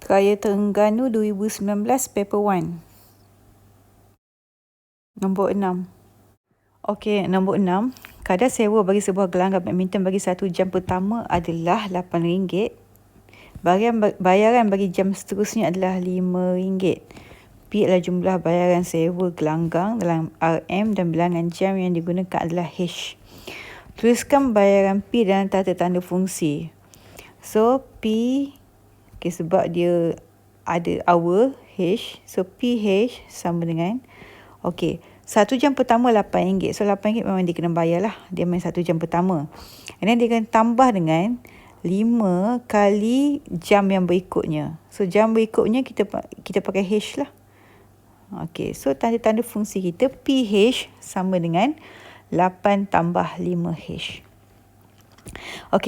Raya Terengganu 2019 paper 1. Nombor 6. Okey, nombor 6. Kadar sewa bagi sebuah gelanggang badminton bagi 1 jam pertama adalah RM8. Bayaran bagi jam seterusnya adalah RM5. P adalah jumlah bayaran sewa gelanggang dalam RM dan bilangan jam yang digunakan adalah H. Tuliskan bayaran P dalam tata tanda fungsi. So, P, sebab dia ada hour, H. So, PH sama dengan, 1 jam pertama RM8. So, RM8 memang dia kena bayar lah. Dia main 1 jam pertama. And then dia kena tambah dengan 5 kali jam yang berikutnya. So, jam berikutnya kita pakai H lah. So tanda-tanda fungsi kita PH sama dengan 8 tambah 5H.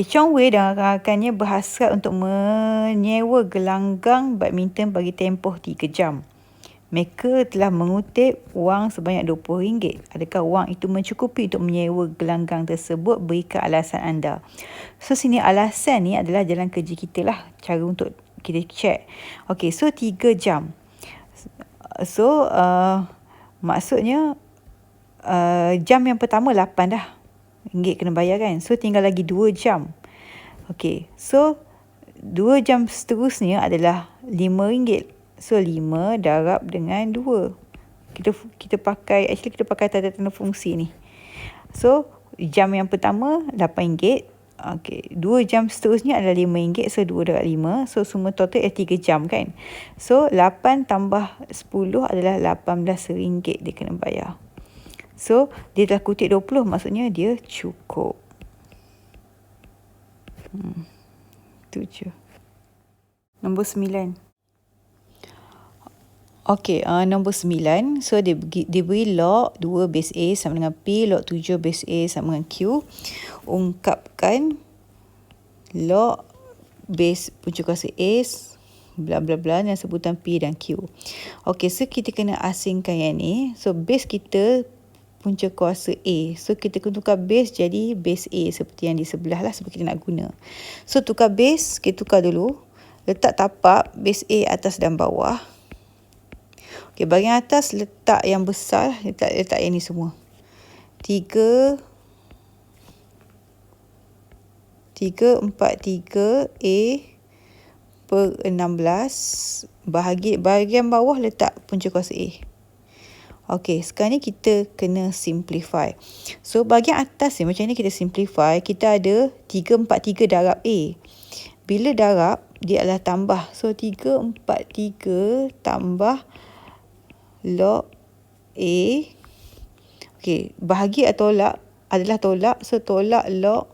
Chong Wei dan rakan-rakannya berhasrat untuk menyewa gelanggang badminton bagi tempoh 3 jam. Mereka telah mengutip wang sebanyak RM20. Adakah wang itu mencukupi untuk menyewa gelanggang tersebut? Berikan alasan anda. So, sini alasan ni adalah jalan kerja kita lah. Cara untuk kita check. So 3 jam. So, maksudnya jam yang pertama 8 dah. RM8 kena bayar kan. So, tinggal lagi 2 jam. So 2 jam seterusnya adalah RM5. So, 5 darab dengan 2. Kita pakai tanda tanda fungsi ni. So, jam yang pertama RM8. 2 jam seterusnya adalah RM5. So, 2 darab 5. So, semua total 3 jam kan. So, 8 tambah 10 adalah RM18 dia kena bayar. So, dia telah kutip 20. Maksudnya dia cukup. Itu je. Nombor 9. Nombor 9. So, dia beri log 2 base A sama dengan P, log 7 base A sama dengan Q. Ungkapkan log base punca kuasa A, bla bla bla, dan sebutan P dan Q. So kita kena asingkan yang ni. So, base kita punca kuasa A. So, kita kena tukar base jadi base A seperti yang di sebelah lah sebab kita nak guna. So, tukar base, kita tukar dulu. Letak tapak base A atas dan bawah. Bahagian atas letak yang besar, letak yang ni semua. 3, 4, 3 A per 16. Bahagian bawah letak punca kuasa A. Sekarang ni kita kena simplify. So, bahagian atas ni macam ni kita simplify. Kita ada 3, 4, 3 darab A. Bila darab, dia adalah tambah. So, 3, 4, 3 tambah log A. Bahagi atau tolak adalah tolak. So, tolak log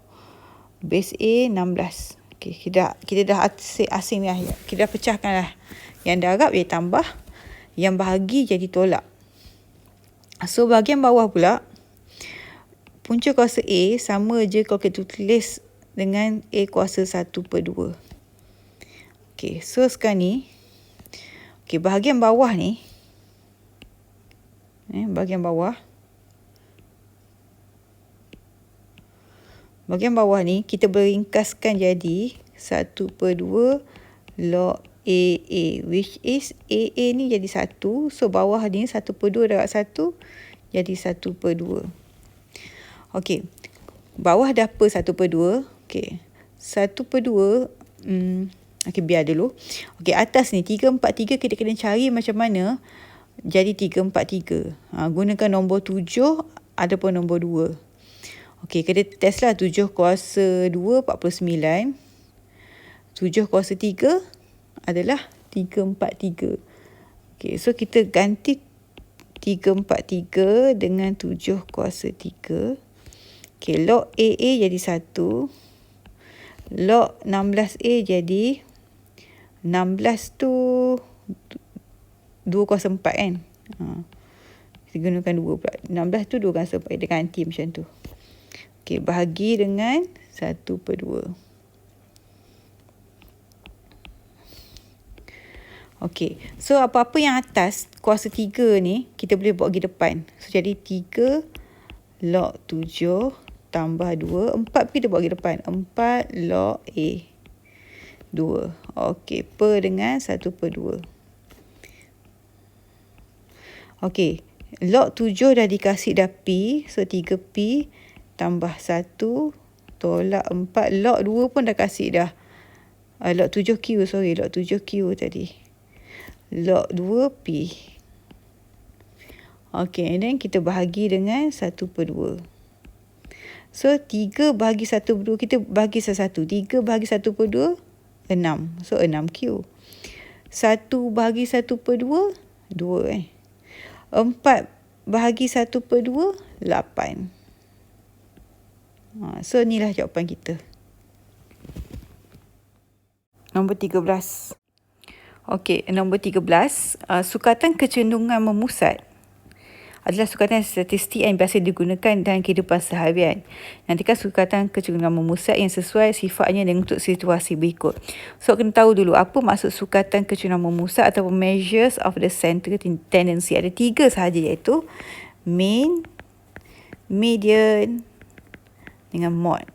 base A 16. Kita dah asing dah. Kita dah pecahkan lah. Yang darab dia tambah. Yang bahagi jadi tolak. So, bahagian bawah pula, punca kuasa A sama je kalau kita tulis dengan A kuasa 1/2. So sekarang ni, bahagian bawah ni, bahagian bawah ni kita beringkaskan jadi 1/2 log AA, which is AA ni jadi 1. So, bawah ni 1/2 darab 1 jadi 1/2. Bawah dah per 1/2. 1/2. Biar dulu. Atas ni 3, 4, 3 kita kena cari macam mana jadi 3, 4, 3. Gunakan nombor 7 ataupun nombor 2. Kita test lah. 7 kuasa 2, 49. 7 kuasa 3 adalah 3, 4, 3. So, kita ganti 3, 4, 3 dengan 7 kuasa 3. Log AA jadi 1. Log 16A jadi 16 tu 2 kuasa 4 kan. Kita gunakan 2 pula. 16 tu 2 kuasa 4. Kita ganti macam tu. Bahagi dengan 1/2. So apa-apa yang atas kuasa 3 ni kita boleh bawa pergi depan. So, jadi 3 log 7 tambah 2. 4 kita bawa pergi depan. 4 log A 2. Okey, per dengan 1/2. Okey, log 7 dah dikasih dah P. So, 3P tambah 1 tolak 4. Log 2 pun dah kasih dah. Log 7Q, sorry. Log 7Q tadi. Log 2P. Okey, and then kita bahagi dengan 1/2. So, 3 bahagi 1/2, kita bahagi satu-satu. 3 bahagi 1/2, 6. So, 6Q. 1 bahagi 1/2, 2. 4 bahagi 1/2, 8. So, inilah jawapan kita. Nombor 13. Okey, nombor 13. Sukatan kecenderungan memusat adalah sukatan statistik yang biasa digunakan dalam kehidupan seharian. Nantikan sukatan kecenderungan memusat yang sesuai sifatnya dengan untuk situasi berikut. So, kena tahu dulu apa maksud sukatan kecenderungan memusat ataupun measures of the central tendency. Ada 3 sahaja, iaitu mean, median dengan mode.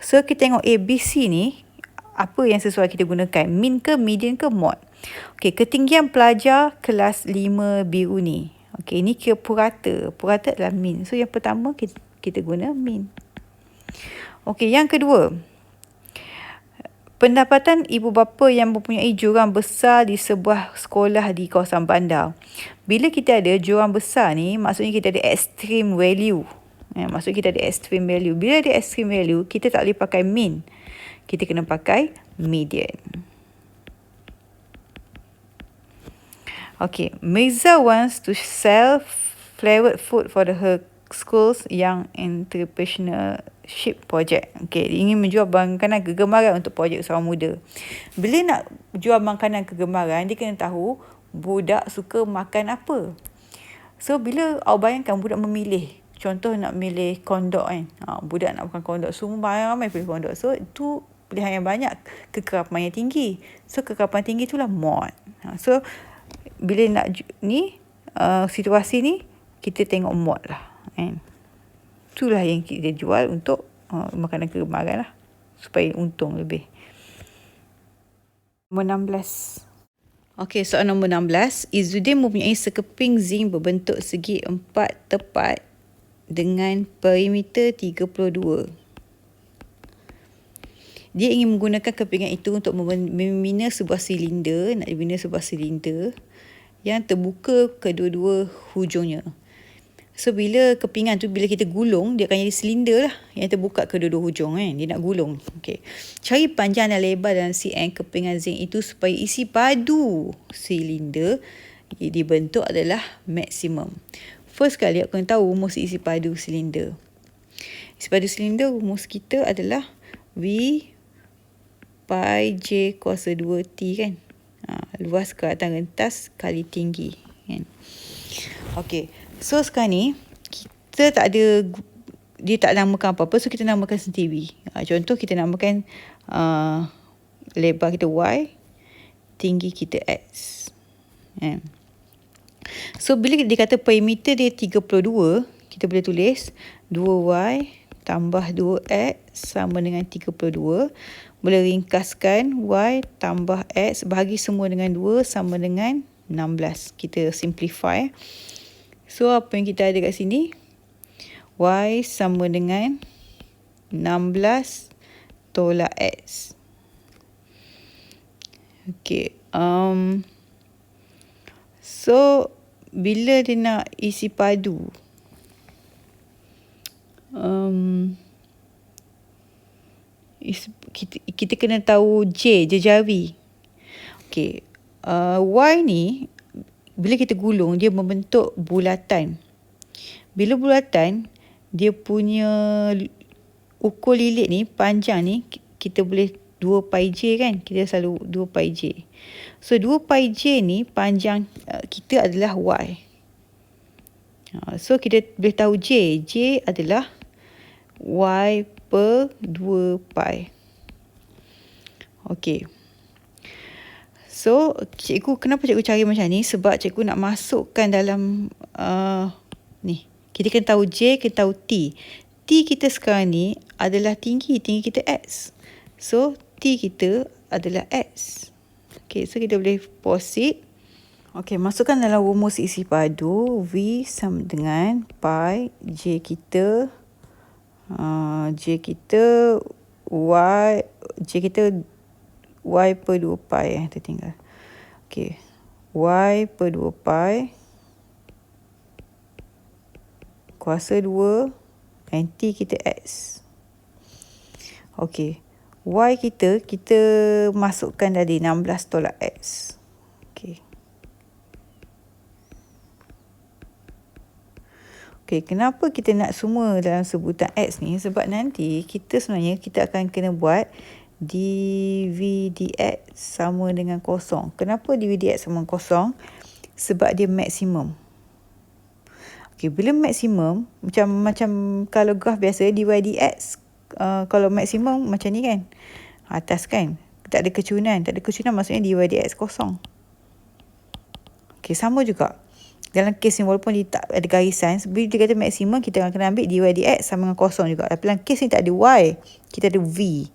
So, kita tengok ABC ni, apa yang sesuai kita gunakan? Mean ke, median ke, mode? Okey, ketinggian pelajar kelas 5 biru ni. Okey, ini kira purata. Purata adalah mean. So, yang pertama kita guna mean. Okey, yang kedua. Pendapatan ibu bapa yang mempunyai jurang besar di sebuah sekolah di kawasan bandar. Bila kita ada jurang besar ni, maksudnya kita ada extreme value. Maksudnya kita ada extreme value. Bila ada extreme value, kita tak boleh pakai mean. Kita kena pakai median. Okay, Mirza wants to sell flavored food for her school's young entrepreneurship project. Okay, dia ingin menjual makanan kegemaran untuk projek seorang muda. Bila nak jual makanan kegemaran, dia kena tahu budak suka makan apa. So, bila awak bayangkan budak memilih, contoh nak milih kondok kan. Budak nak makan kondok, semua ramai pilih kondok. So, itu pilihan yang banyak, kekerapan yang tinggi. So, kekerapan tinggi itulah mod. So, bila nak ni situasi ni, kita tengok mod lah kan. Itulah yang kita jual untuk makanan kegemaran lah, supaya untung lebih. Nombor 16. Okey, soalan nombor 16. Izzuddin mempunyai sekeping zinc berbentuk segi 4 tepat dengan perimeter 32. Dia ingin menggunakan kepingan itu untuk membina sebuah silinder, nak bina sebuah silinder yang terbuka kedua-dua hujungnya. So, bila kepingan tu, bila kita gulung, dia akan jadi silinder lah yang terbuka kedua-dua hujung kan. Dia nak gulung. Okay. Cari panjang dan lebar dalam cm kepingan zinc itu supaya isi padu silinder dibentuk adalah maksimum. First kali, aku kena tahu rumus isi padu silinder. Isi padu silinder, rumus kita adalah V pi J kuasa 2T kan. Luas keratan rentas kali tinggi kan. Okey, so sekarang ni kita tak ada, dia tak namakan apa-apa, so kita namakan sendiri. Contoh kita namakan lebar kita Y, tinggi kita X kan. So bila dia kata perimeter dia 32, kita boleh tulis 2Y tambah 2X sama dengan 32. Boleh ringkaskan Y tambah X bahagi semua dengan 2 sama dengan 16. Kita simplify. So, apa yang kita ada kat sini? Y sama dengan 16 tolak X. Okay. So, bila dia nak isi padu, kita kena tahu J, jejari. Okay. Y ni, bila kita gulung, dia membentuk bulatan. Bila bulatan, dia punya ukur lilit ni, panjang ni, kita boleh 2 pi J kan. Kita selalu 2 pi J. So, 2 pi J ni, panjang kita adalah Y. So, kita boleh tahu J. J adalah Y per 2 pi. Okey. So, kenapa cikgu cari macam ni? Sebab cikgu nak masukkan dalam ni. Kita kena tahu J, kena tahu T. T kita sekarang ni adalah tinggi kita X. So, T kita adalah X. Okay, so kita boleh proceed. Okay, masukkan dalam rumus isi padu. V sama dengan pi J kita Y per 2 pi tertinggal. Okay, Y per 2 pi kuasa 2 and T kita X. Okay, Y kita masukkan tadi 16 tolak X. Okay. Okay, kenapa kita nak semua dalam sebutan X ni? Sebab nanti kita akan kena buat dV dx sama dengan kosong. Kenapa dV dx sama dengan kosong? Sebab dia maksimum. Okay, bila maksimum, macam kalau graf biasa, dy dx, kalau maksimum macam ni kan, atas kan, tak ada kecunan. Maksudnya dy dx kosong. Okay, sama juga. Dalam kes ni walaupun dia tak ada garisan, bila dia kata maksimum, kita akan kena ambil dy dx sama dengan kosong juga. Tapi dalam kes ni tak ada y, kita ada v.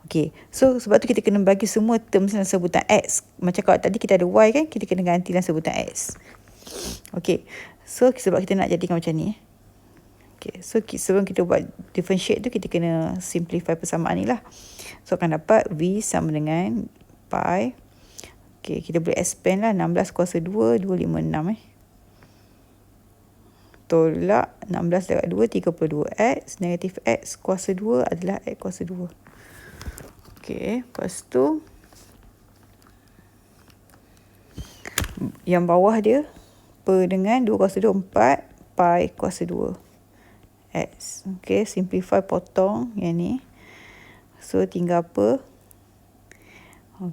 Okay, so sebab tu kita kena bagi semua term dalam sebutan x. Macam kalau tadi kita ada y kan, kita kena ganti dalam sebutan x. Okay, so sebab kita nak jadikan macam ni. Okay, so sebelum kita buat differentiate tu, kita kena simplify persamaan ni lah. So akan dapat v sama dengan pi. Okay, kita boleh expand lah, 16 kuasa 2, 256 tolak 16 darab 2, 32x. Negatif x kuasa 2 adalah x kuasa 2. Okay, lepas tu yang bawah dia per dengan 2 kuasa 2, 4 pi kuasa 2 x. Okay, simplify, potong yang ni. So tinggal apa?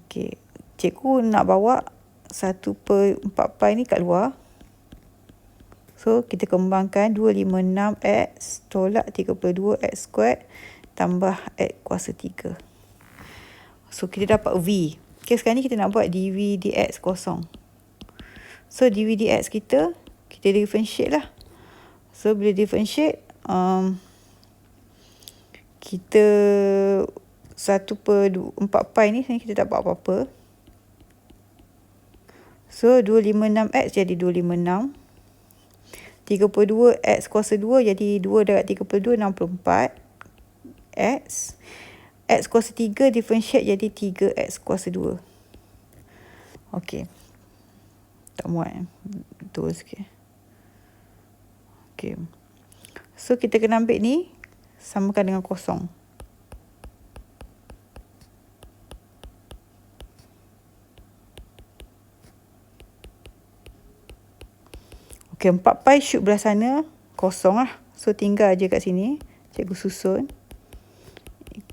Okay, cikgu nak bawa 1/4 pi ni kat luar. So kita kembangkan 256x tolak 32x squared tambah x kuasa 3. So kita dapat v. Okay, sekarang ni kita nak buat dv dx kosong. So dv dx kita differentiate lah. So bila differentiate, kita 1/4 pi ni kita tak buat apa-apa. So 256x jadi 256. 32x kuasa 2 jadi 2 darab 32, 64 x. X kuasa 3 differentiate jadi 3x kuasa 2. Okey. Tak muat. Betul sikit. Okey. So kita kena ambil ni, samakan dengan kosong. Okey, 4 pi shoot belah sana, kosong lah. So tinggal je kat sini. Cikgu susun.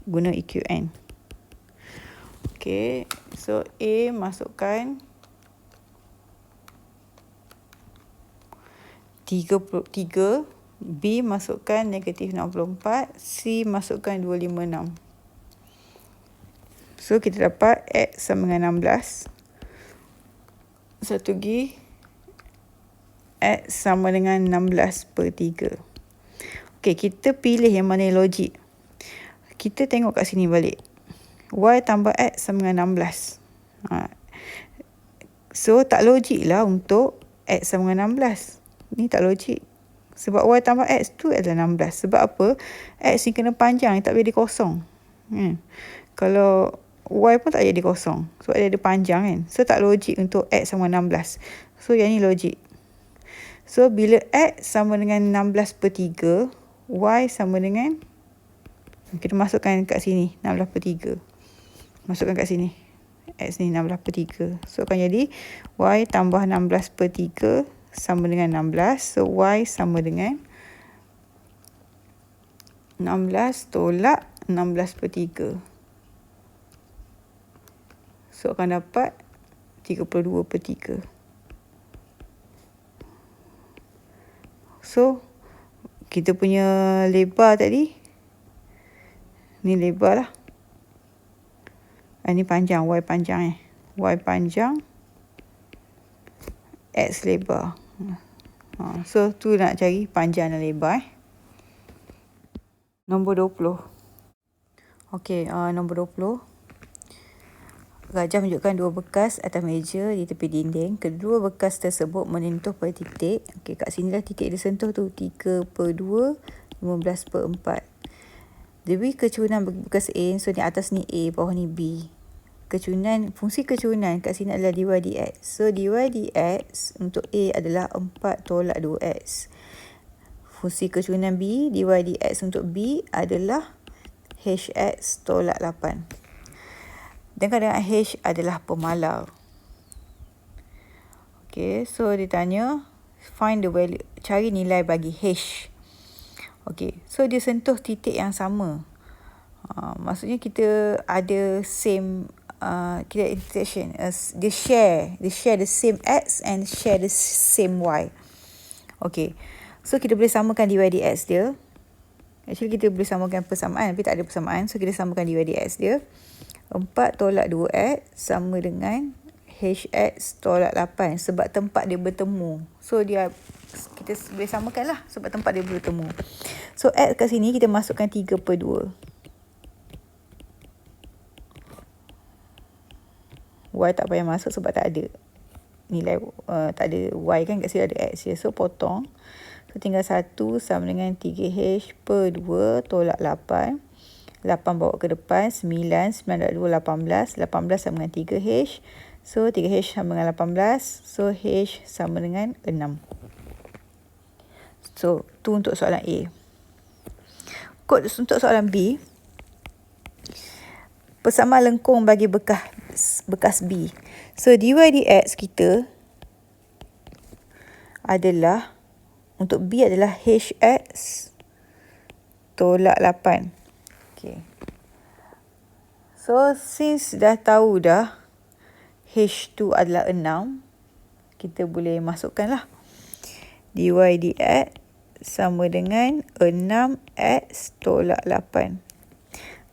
Guna EQN. Okey, so A masukkan 33, B masukkan negatif 64, C masukkan 256. So kita dapat X sama dengan 16. Satu lagi, X sama dengan 16/3. Okey, kita pilih yang mana yang logik. Kita tengok kat sini balik. Y tambah X sama dengan 16. So tak logik lah untuk X sama dengan 16. Ni tak logik. Sebab Y tambah X tu adalah 16. Sebab apa? X ni kena panjang, tak boleh dia kosong. Kalau Y pun tak jadi kosong. Sebab dia ada panjang kan. So tak logik untuk X sama 16. So yang ni logik. So bila X sama dengan 16/3, Y sama dengan, kita masukkan kat sini 16/3. Masukkan kat sini. X ni 16/3. So akan jadi Y tambah 16/3 sama dengan 16. So Y sama dengan 16 tolak 16/3. So akan dapat 32/3. So kita punya lebar tadi, ni lebar lah. Ini panjang, Y panjang Y panjang, X lebar. So tu nak cari panjang dan lebar. Nombor 20. Okey, nombor 20. Rajah menunjukkan dua bekas atas meja di tepi dinding. Kedua bekas tersebut menyentuh pada titik. Okey, kat sinilah titik dia sentuh tu. 3/2, 15/4. Diberi kecurunan bekas A. So, ni atas ni A, bawah ni B. Fungsi kecurunan kat sini adalah dy dx. So, dy dx untuk A adalah 4 tolak 2x. Fungsi kecurunan B, dy dx untuk B adalah hx tolak 8. Dan kadang H adalah pemalar. Okay, so dia tanya, find the value, cari nilai bagi H. Okay, so dia sentuh titik yang sama. Maksudnya kita ada same, kita intersection. Dia share the same X and share the same Y. Okay, so kita boleh samakan dy dx dia. Actually kita boleh samakan persamaan, tapi tak ada persamaan. So kita samakan dy dx dia. 4 tolak 2x sama dengan hx tolak 8 sebab tempat dia bertemu. So kita boleh samakan lah sebab tempat dia bertemu. So x kat sini kita masukkan 3/2. Y tak payah masuk sebab tak ada nilai, tak ada y kan, kat sini ada x je. So potong. So tinggal 1 sama dengan 3h/2 tolak 8. 8 bawa ke depan, 9 darab 2, 18. 18 sama dengan 3h. So, 3h sama dengan 18. So, h sama dengan 6. So, tu untuk soalan A. Kod untuk soalan B. Persamaan lengkung bagi bekas B. So, dy dx kita adalah, untuk B adalah hx tolak 8. Okay. So, since dah tahu dah H2 adalah 6, kita boleh masukkan lah. Dy dx sama dengan 6x tolak 8.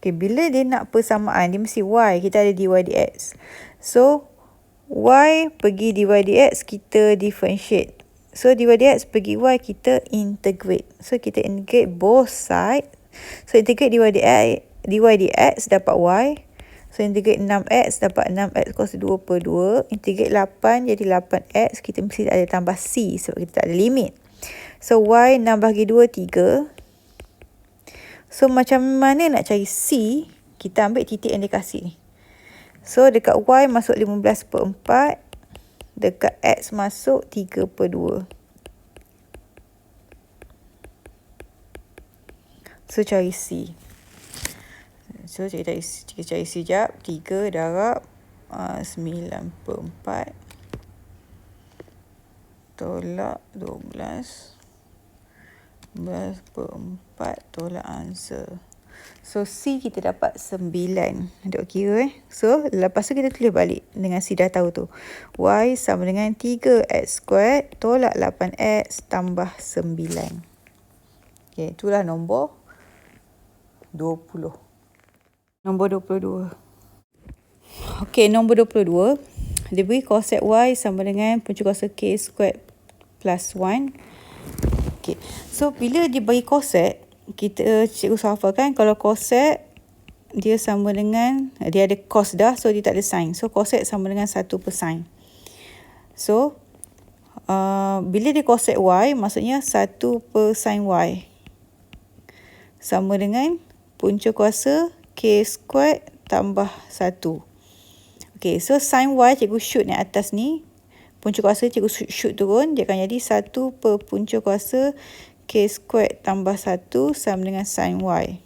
Okay, bila dia nak persamaan, dia mesti y, kita ada dy dx. So, y pergi dy dx, kita differentiate. So, dy dx pergi y, kita integrate. So, kita integrate both side. So, integrate dy dx dapat y. So, integrate 6x dapat 6x cos 2/2. Integrate 8 jadi 8x. Kita mesti ada tambah c sebab kita tak ada limit. So, y 6/2, 3. So, macam mana nak cari c? Kita ambil titik yang dia kasih ni. So, dekat y masuk 15/4. Dekat x masuk 3/2. So, cari C. So, kita cari C sekejap. 3 darab 9/4 tolak 12. 11/4 tolak answer. So, C kita dapat 9. Duk kira So, lepas tu kita tulis balik dengan C dah tahu tu. Y sama dengan 3x² tolak 8x tambah 9. Okay, itulah nombor 20. Nombor 22. Okey, nombor 22. Dia beri cosec y sama dengan punca kuasa k² plus 1. Okey. So, bila dia bagi cosec, kita cikgu hafal kan, kalau cosec dia sama dengan, dia ada cos dah, so dia tak ada sin. So, cosec sama dengan 1/sin. So, bila dia cosec y, maksudnya 1/sin y sama dengan punca kuasa k² tambah 1. Okey, so sin y cikgu shoot ni atas ni. Punca kuasa cikgu shoot turun. Dia akan jadi 1 per punca kuasa k² tambah 1 sama dengan sin y.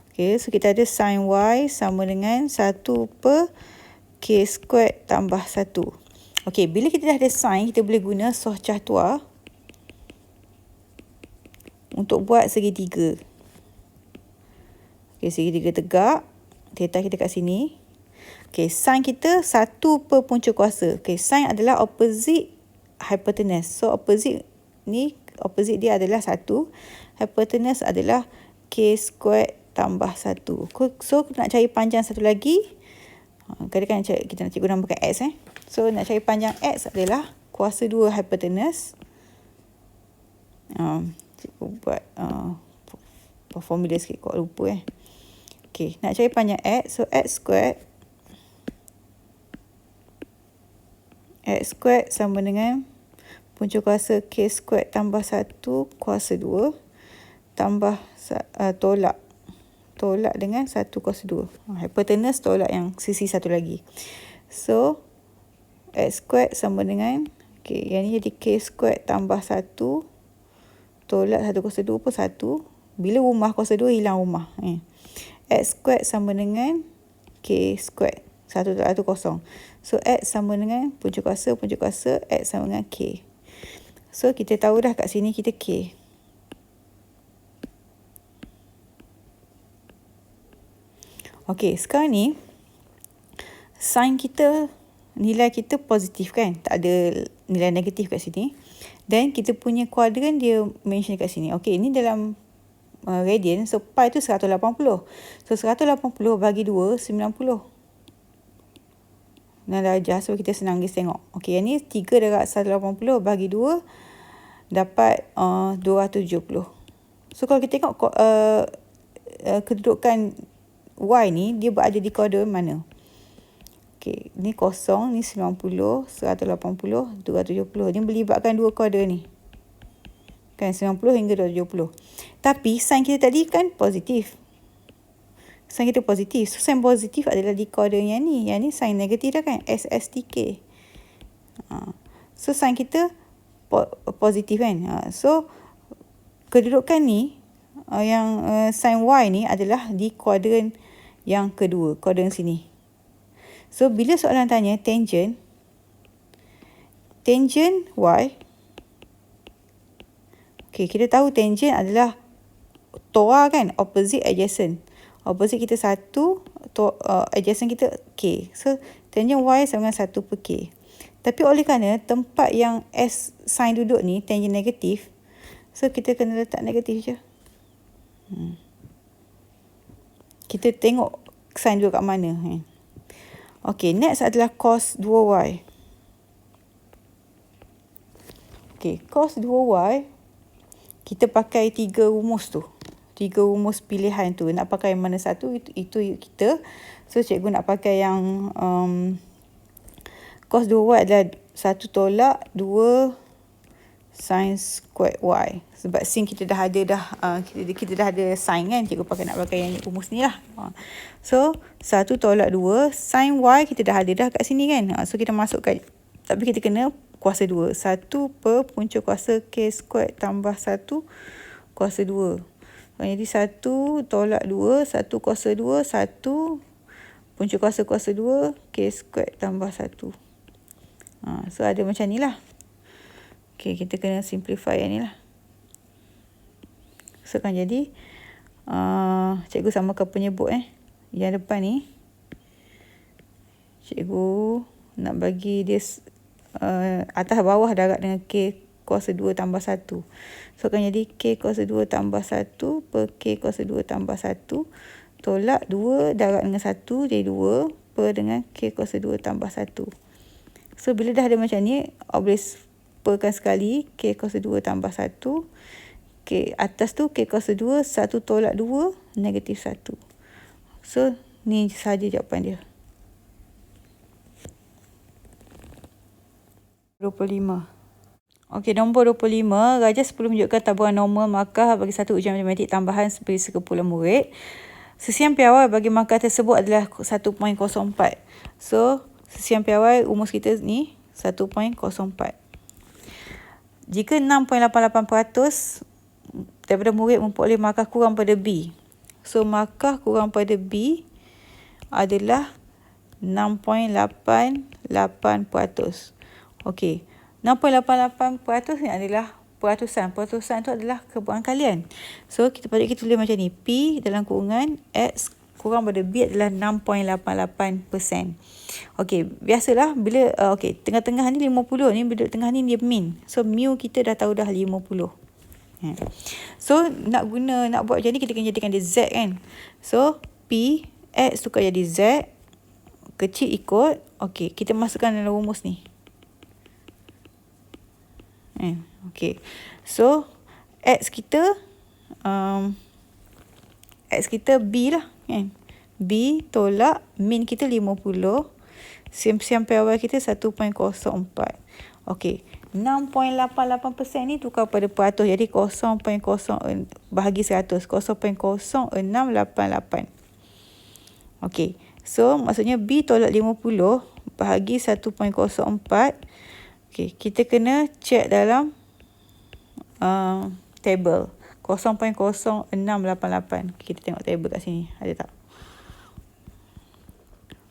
Okey, so kita ada sin y sama dengan 1 per k² tambah 1. Okey, bila kita dah ada sin, kita boleh guna soh cahtua untuk buat segitiga. Okey, segitiga tegak. Theta kita kat sini. Okey, sin kita 1 per punca kuasa. Okey, sin adalah opposite hypotenuse. So, opposite dia adalah 1. Hypotenuse adalah k² tambah 1. So, nak cari panjang satu lagi. Kadang-kadang kita nak cikgu namakan x. So, nak cari panjang x adalah kuasa 2 hypotenuse. Cikgu buat formula sikit, kau lupa. Okey, nak cari panjang x. So, x² X squared sama dengan punca kuasa K squared tambah 1 kuasa 2 tambah tolak. Tolak dengan 1 kuasa 2. Hypotenuse tolak yang sisi satu lagi. So, X squared sama dengan, yang ni jadi K squared tambah 1 tolak 1 kuasa 2 pun 1. Bila rumah kuasa 2 hilang rumah. X squared sama dengan K squared. 1 tolak 1 kosong. So, X sama dengan punca kuasa, X sama dengan K. So, kita tahu dah kat sini kita K. Okey, sekarang ni, sign kita, nilai kita positif kan? Tak ada nilai negatif kat sini. Dan kita punya kuadran dia mention kat sini. Okey, ini dalam radian. So, pi tu 180. So, 180 bagi 2, 90. Dan darjah, so kita senang guys tengok. Okey, yang ni 3 darab 180 bagi 2 dapat 270. So kalau kita tengok kedudukan Y ni, dia berada di kuadran mana? Okey, ni kosong, ni 90, 180, 270. Dia melibatkan dua kuadran ni. Kan 90 hingga 270. Tapi sign kita tadi kan positif. Sign kita positif. So, sign positif adalah di kuadran yang ni. Yang ni sign negatif dah kan. SSTK. So, sign kita positif kan. So, kedudukan ni, yang sign Y ni adalah di kuadran yang kedua. Kuadran sini. So, bila soalan tanya tangent Y. Okay, kita tahu tangent adalah TOA kan. Opposite adjacent. Opposite kita 1, adjacent kita K. So, tangent Y sama dengan 1 per K. Tapi oleh kerana tempat yang S sign duduk ni, tangent negatif. So, kita kena letak negatif je. Kita tengok sign duduk kat mana. Okay, next adalah cos 2Y. Okay, cos 2Y. Kita pakai 3 rumus tu. 3 rumus pilihan tu. Nak pakai mana satu, itu kita. So, cikgu nak pakai yang cos 2Y adalah 1 tolak 2 sin squared Y. Sebab sin kita dah ada dah. Kita dah ada sin kan. Cikgu nak pakai yang rumus ni lah. So, 1 tolak 2 sin Y kita dah ada dah kat sini kan. So, kita masukkan. Tapi kita kena kuasa 2. 1 per punca kuasa K squared tambah 1 kuasa 2. Jadi 1 tolak 2, 1 kuasa 2, 1 punca kuasa 2, K squared tambah 1. So, ada macam ni lah. Okay, kita kena simplify yang ni lah. So, kan jadi, cikgu samakan penyebut yang depan ni. Cikgu nak bagi dia atas bawah darab dengan K kuasa 2 tambah 1. So, akan jadi K kuasa 2 tambah 1 per K kuasa 2 tambah 1. Tolak 2 darab dengan 1 jadi 2 per dengan K kuasa 2 tambah 1. So, bila dah ada macam ni, boleh perkan sekali K kuasa 2 tambah 1. K atas tu K kuasa 2, 1 tolak 2, negatif 1. So, ni sahaja jawapan dia. 25. Okey, nombor 25. Raja 10 menunjukkan taburan normal markah bagi satu ujian matematik tambahan bagi sekumpulan murid. Sesian piawai bagi markah tersebut adalah 1.04. So, sesian piawai rumus kita ni 1.04. Jika 6.88% daripada murid memperoleh markah kurang pada B. So, markah kurang pada B adalah 6.88%. Okey. 6.88% ni adalah peratusan. Peratusan tu adalah keberangkalian. So, kita tulis macam ni. P dalam kurungan X kurang pada B adalah 6.88%. Okey, biasalah bila, tengah-tengah ni 50. Ni bila tengah ni dia min. So, mu kita dah tahu dah 50. So, nak buat macam ni, kita kena jadikan dia Z kan. So, P, X tukar jadi Z. Kecil ikut. Okey, kita masukkan dalam rumus ni. Okay. So, X kita B lah kan. B tolak min kita 50 Sampai awal kita 1.04. Okey, 6.88% ni tukar pada peratus. Jadi 0.0 bahagi 100, 0.0688. Okey, so maksudnya B tolak 50 bahagi 1.04. Okey, kita kena check dalam table 0.0688. Kita tengok table kat sini, ada tak?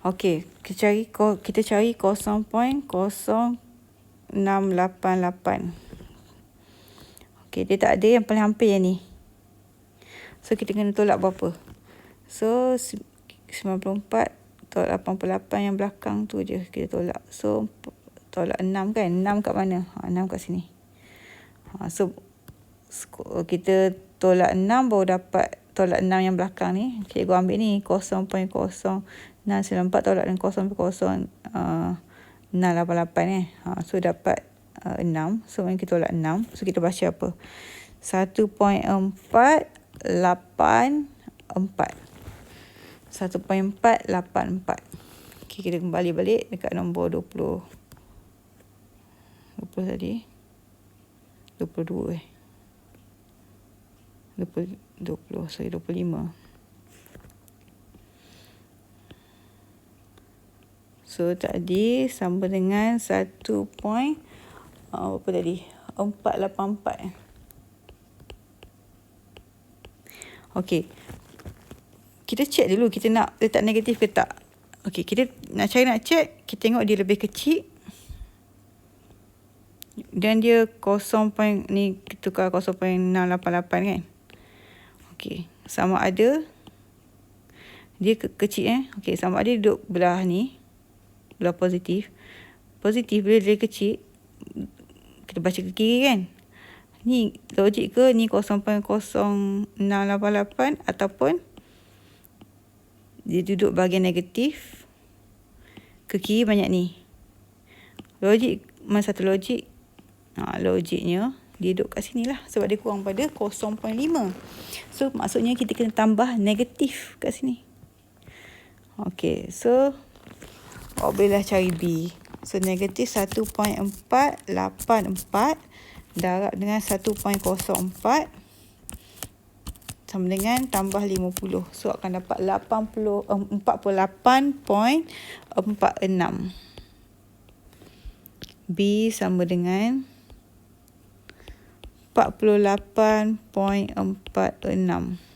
Okey, kita cari 0.0688. Okey, dia tak ada yang paling hampir yang ni. So kita kena tolak berapa? So 94 tolak 88 yang belakang tu je kita tolak. So tolak 6 kan? 6 kat mana? 6 kat sini. So kita tolak 6 baru dapat tolak 6 yang belakang ni. Cikgu ambil ni 0.0994 tolak dengan 0.0688 so dapat 6. So kita tolak 6. So kita baca apa? 1.484. 1.484. Okay, kita kembali balik dekat nombor 20 tadi. 22 25. So tadi sama dengan 1. Apa tadi? 484. Okey. Kita check dulu kita nak letak negatif ke tak. Okey, kita nak check, kita tengok dia lebih kecil. Dan dia ni tukar 0.688 kan. Okey, sama ada dia kecil Okey, sama ada duduk belah ni, belah positif. Positif bila dia kecil, kita baca ke kiri kan. Ni logik ke ni 0.0688 ataupun dia duduk bahagian negatif, ke kiri banyak ni. Logik, mana satu logik? Logiknya dia duduk kat sini lah sebab dia kurang pada 0.5. So maksudnya kita kena tambah negatif kat sini. Okey, so bolehlah cari B. So negatif 1.484 darab dengan 1.04 sama dengan tambah 50. So akan dapat 48.46. B sama dengan 48.46.